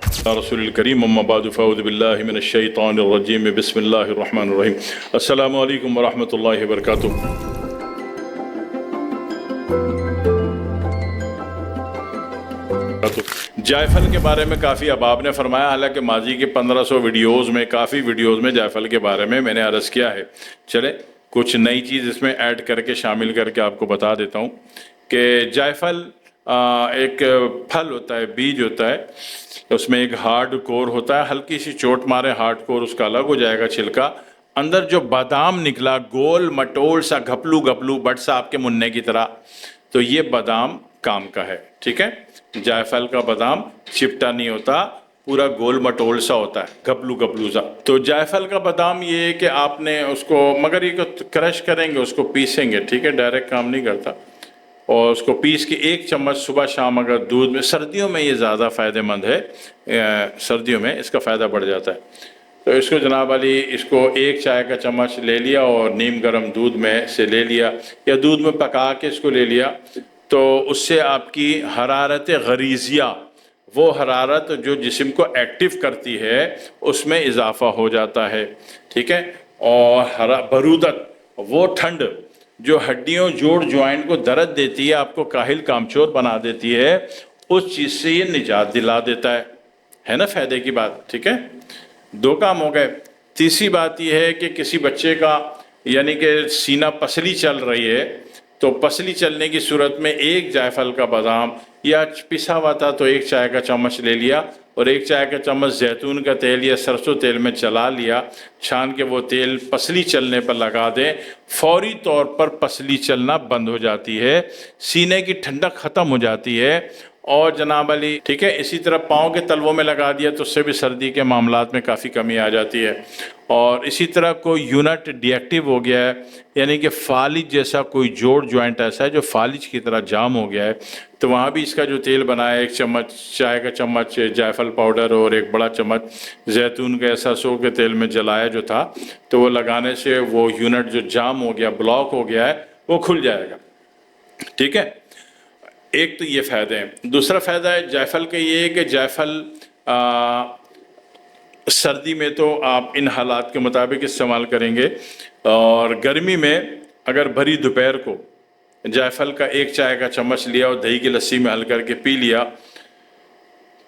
رسول الکریم اما بعد فاعوذ باللہ من الشیطان الرجیم بسم اللہ الرحمن الرحیم السلام علیکم ورحمۃ اللہ وبرکاتہ۔ جائفل کے بارے میں کافی اباب نے فرمایا، حالانکہ ماضی کے 1500 ویڈیوز میں کافی ویڈیوز میں جائفل کے بارے میں نے عرض کیا ہے۔ چلے کچھ نئی چیز اس میں ایڈ کر کے شامل کر کے آپ کو بتا دیتا ہوں کہ جائفل ایک پھل ہوتا ہے، بیج ہوتا ہے، اس میں ایک ہارڈ کور ہوتا ہے، ہلکی سی چوٹ مارے ہارڈ کور اس کا الگ ہو جائے گا چھلکا، اندر جو بادام نکلا گول مٹول سا گھپلو بٹ سا آپ کے مننے کی طرح، تو یہ بادام کام کا ہے، ٹھیک ہے۔ جائفل کا بادام چپٹا نہیں ہوتا، پورا گول مٹول سا ہوتا ہے، گھپلو سا۔ تو جائفل کا بادام یہ ہے کہ آپ نے اس کو، مگر یہ کرش کریں گے، اس کو پیسیں گے، ٹھیک ہے، ڈائریکٹ کام نہیں کرتا، اور اس کو پیس کے 1 چمچ صبح شام اگر دودھ میں، سردیوں میں یہ زیادہ فائدہ مند ہے، سردیوں میں اس کا فائدہ بڑھ جاتا ہے۔ تو اس کو جناب علی، اس کو 1 چائے کا چمچ لے لیا اور نیم گرم دودھ میں سے لے لیا، یا دودھ میں پکا کے اس کو لے لیا، تو اس سے آپ کی حرارت غریزیہ، وہ حرارت جو جسم کو ایکٹیو کرتی ہے، اس میں اضافہ ہو جاتا ہے، ٹھیک ہے۔ اور برودت، وہ ٹھنڈ جو ہڈیوں جوڑ جوائنٹ کو درد دیتی ہے، آپ کو کاہل کامچور بنا دیتی ہے، اس چیز سے یہ نجات دلا دیتا ہے نا، فائدے کی بات، ٹھیک ہے۔ 2 کام ہو گئے۔ تیسری بات یہ ہے کہ کسی بچے کا یعنی کہ سینہ پسلی چل رہی ہے، تو پسلی چلنے کی صورت میں 1 جائفل کا بادام یا پسا ہوا تھا تو 1 چائے کا چمچ لے لیا، اور 1 چائے کا چمچ زیتون کا تیل یا سرسوں تیل میں چلا لیا، چھان کے وہ تیل پسلی چلنے پر لگا دیں، فوری طور پر پسلی چلنا بند ہو جاتی ہے، سینے کی ٹھنڈک ختم ہو جاتی ہے۔ اور جناب علی، ٹھیک ہے، اسی طرح پاؤں کے تلووں میں لگا دیا تو اس سے بھی سردی کے معاملات میں کافی کمی آ جاتی ہے۔ اور اسی طرح کوئی یونٹ ڈی ایکٹیو ہو گیا ہے، یعنی کہ فالج جیسا کوئی جوڑ جوائنٹ ایسا ہے جو فالج کی طرح جام ہو گیا ہے، تو وہاں بھی اس کا جو تیل بنا ہے، 1 چمچ چائے کا چمچ جائفل پاؤڈر اور 1 بڑا چمچ زیتون کا ایسا سو کے تیل میں جلایا جو تھا، تو وہ لگانے سے وہ یونٹ جو جام ہو گیا، بلاک ہو گیا ہے، وہ کھل جائے گا، ٹھیک ہے۔ ایک تو یہ فائدہ ہے۔ دوسرا فائدہ ہے جائفل کا یہ ہے کہ جائفل سردی میں تو آپ ان حالات کے مطابق استعمال کریں گے، اور گرمی میں اگر بھری دوپہر کو جائفل کا 1 چائے کا چمچ لیا اور دہی کی لسی میں حل کر کے پی لیا،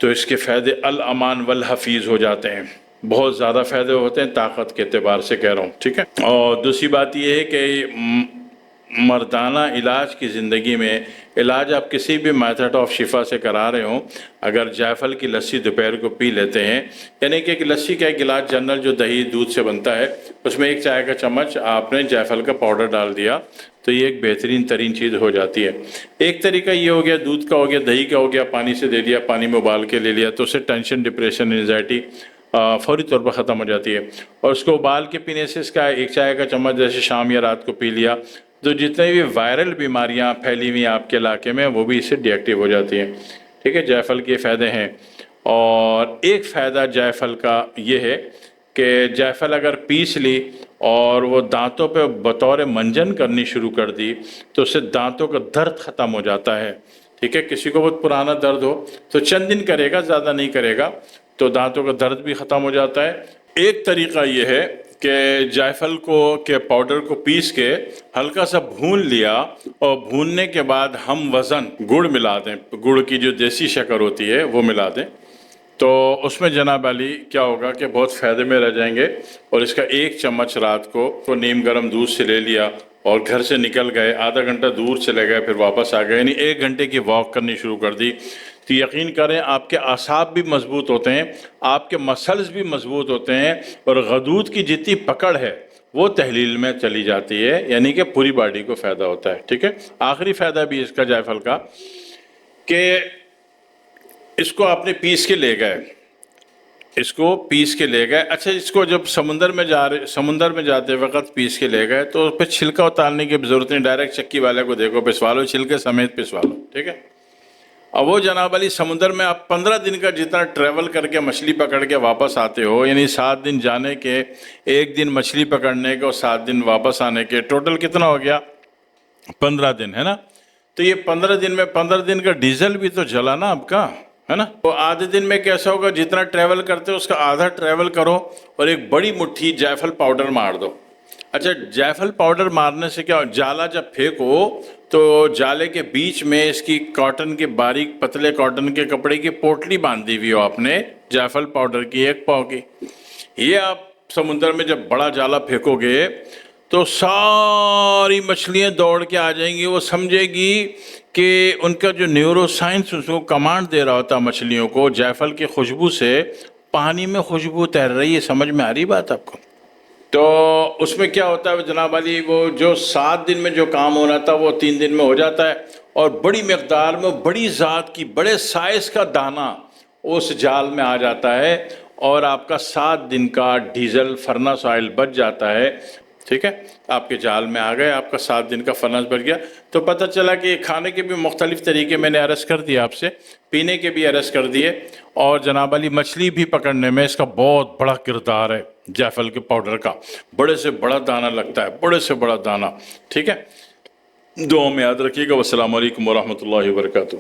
تو اس کے فائدے الامان والحفیظ ہو جاتے ہیں، بہت زیادہ فائدے ہوتے ہیں، طاقت کے اعتبار سے کہہ رہا ہوں، ٹھیک ہے۔ اور دوسری بات یہ ہے کہ مردانہ علاج کی زندگی میں، علاج آپ کسی بھی میتھڈ آف شفا سے کرا رہے ہوں، اگر جائفل کی لسی دوپہر کو پی لیتے ہیں، یعنی کہ ایک لسی کا ایک گلاس جنرل جو دہی دودھ سے بنتا ہے، اس میں 1 چائے کا چمچ آپ نے جائفل کا پاؤڈر ڈال دیا، تو یہ ایک بہترین ترین چیز ہو جاتی ہے۔ ایک طریقہ یہ ہو گیا، دودھ کا ہو گیا، دہی کا ہو گیا، پانی سے دے دیا، پانی میں ابال کے لے لیا، تو اس سے ٹینشن، ڈپریشن، انزائٹی فوری طور پر ختم ہو جاتی ہے۔ اور اس کو ابال کے پینے سے اس کا 1 چائے کا چمچ جیسے شام یا رات کو پی لیا، تو جتنے بھی وائرل بیماریاں پھیلی ہوئی ہیں آپ کے علاقے میں، وہ بھی اس سے ڈی ایکٹیو ہو جاتی ہیں، ٹھیک ہے۔ جائفل کے فائدے ہیں۔ اور ایک فائدہ جائفل کا یہ ہے کہ جائفل اگر پیس لی اور وہ دانتوں پہ بطور منجن کرنی شروع کر دی، تو اس سے دانتوں کا درد ختم ہو جاتا ہے، ٹھیک ہے۔ کسی کو بہت پرانا درد ہو تو چند دن کرے گا، زیادہ نہیں کرے گا، تو دانتوں کا درد بھی ختم ہو جاتا ہے۔ ایک طریقہ یہ ہے کہ جائفل کے پاؤڈر کو پیس کے ہلکا سا بھون لیا، اور بھوننے کے بعد ہم وزن گڑ ملا دیں، گڑ کی جو دیسی شکر ہوتی ہے وہ ملا دیں، تو اس میں جناب علی کیا ہوگا کہ بہت فائدے میں رہ جائیں گے۔ اور اس کا 1 چمچ رات کو نیم گرم دودھ سے لے لیا، اور گھر سے نکل گئے، آدھا گھنٹہ دور چلے گئے، پھر واپس آ گئے، یعنی 1 گھنٹے کی واک کرنی شروع کر دی، تو یقین کریں آپ کے اعصاب بھی مضبوط ہوتے ہیں، آپ کے مسلز بھی مضبوط ہوتے ہیں، اور غدود کی جتنی پکڑ ہے وہ تحلیل میں چلی جاتی ہے، یعنی کہ پوری باڈی کو فائدہ ہوتا ہے، ٹھیک ہے۔ آخری فائدہ بھی اس کا جائفل کا کہ اس کو آپ نے پیس کے لے گئے، اچھا، اس کو جب سمندر میں جاتے وقت پیس کے لے گئے، تو پھر چھلکا اتارنے کی ضرورت نہیں، ڈائریکٹ چکی والے کو دیکھو، پسوا لو، چھلکے سمیت پسوا لو، ٹھیک ہے۔ اب وہ جناب علی سمندر میں آپ 15 دن کا جتنا ٹریول کر کے مچھلی پکڑ کے واپس آتے ہو، یعنی 7 دن جانے کے، 1 دن مچھلی پکڑنے کے اور 7 دن واپس آنے کے، ٹوٹل کتنا ہو گیا؟ 15 دن، ہے نا۔ تو یہ 15 دن میں 15 دن کا ڈیزل بھی تو جلا نا آپ کا، ہے نا. تو آدھے دن میں کیسا ہوگا, جتنا ٹریول کرتے ہو اس کا آدھا ٹریول کرو اور ایک بڑی مٹھی جائفل پاؤڈر مار دو. اچھا جائفل پاؤڈر مارنے سے کیا, جالا جب پھینکو تو جالے کے بیچ میں اس کی کاٹن کے باریک پتلے کاٹن کے کپڑے کی پوٹلی باندھی ہوئی ہو آپ نے جائفل پاؤڈر کی 1 پاؤ کی. یہ آپ سمندر میں جب بڑا جالا پھینکو گے تو ساری مچھلیاں دوڑ کے آ جائیں گی. وہ سمجھے گی کہ ان کا جو نیورو سائنس اس کو کمانڈ دے رہا ہوتا مچھلیوں کو, جائفل کی خوشبو سے پانی میں خوشبو تیر رہی ہے. سمجھ میں آ رہی بات آپ کو؟ تو اس میں کیا ہوتا ہے جناب علی, وہ جو 7 دن میں جو کام ہونا تھا وہ 3 دن میں ہو جاتا ہے, اور بڑی مقدار میں بڑی ذات کی بڑے سائز کا دانہ اس جال میں آ جاتا ہے, اور آپ کا 7 دن کا ڈیزل فرنس آئل بچ جاتا ہے. ٹھیک ہے, آپ کے جال میں آ گئے, آپ کا 7 دن کا فرنس بچ گیا. تو پتہ چلا کہ کھانے کے بھی مختلف طریقے میں نے عرض کر دیا آپ سے, پینے کے بھی عرض کر دیے, اور جناب علی مچھلی بھی پکڑنے میں اس کا بہت بڑا کردار ہے جائفل کے پاؤڈر کا. بڑے سے بڑا دانہ لگتا ہے, بڑے سے بڑا دانہ. ٹھیک ہے, دعا میں یاد رکھیے گا. والسلام علیکم ورحمۃ اللہ وبرکاتہ.